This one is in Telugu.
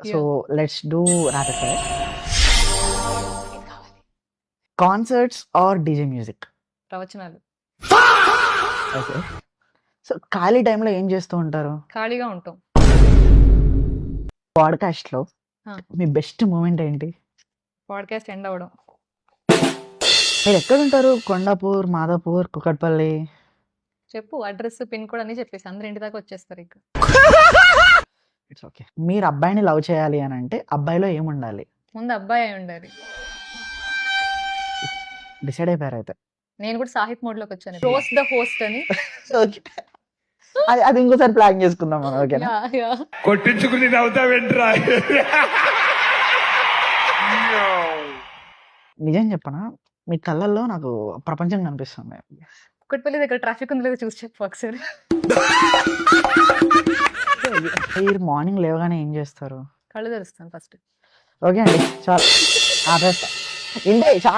So let's do rapid fire. Concerts or DJ music? ప్రవచనాలు. ఓకే. సో ఖాళీ టైంలో ఏం చేస్తూ ఉంటారు? ఖాళీగా ఉంటాం. పాడ్కాస్ట్లో ఆ. మీ బెస్ట్ మూమెంట్ ఏంటి? పాడ్కాస్ట్ ఎండ్ అవ్వడం. మీరు ఎక్కడ ఉంటారు? కొండాపూర్, మాదాపూర్, కుకట్పల్లి? చెప్పు అడ్రస్, పిన్ కోడ్ అన్ని చెప్పేసి అందరు ఇంటి దాకా వచ్చేస్తారు ఇక. It's okay. మీరు అబ్బాయిని లవ్ చేయాలి అని అంటే అబ్బాయిలో ఏముండాలి? ముందు అబ్బాయి అయి ఉండాలి. డిసైడ్ అయిపోయారు అయితే. నేను కూడా సాహిత్ మోడ్ లోకి వచ్చాను. రోస్ట్ ద హోస్ట్ అని. ఓకే. అది ఇంకోసారి ప్లాన్ చేసుకుందాం మనం. ఓకేనా? యా. కొట్టించుకుని నవ్వుతావేంట్రా? నిజం చెప్పనా, మీ కళ్ళల్లో నాకు ప్రపంచం కనిపిస్తుంది. కుక్కట్పల్లి దగ్గర ట్రాఫిక్ ఉంది లేదా చూసి చెప్పు ఒకసారి. మీరు మార్నింగ్ లేవగానే ఏం చేస్తారు? కళ్ళు తెరుస్తాను ఫస్ట్. ఓకే అండి, చాలు ఆపేస్తా. ఇంతే, చాలా.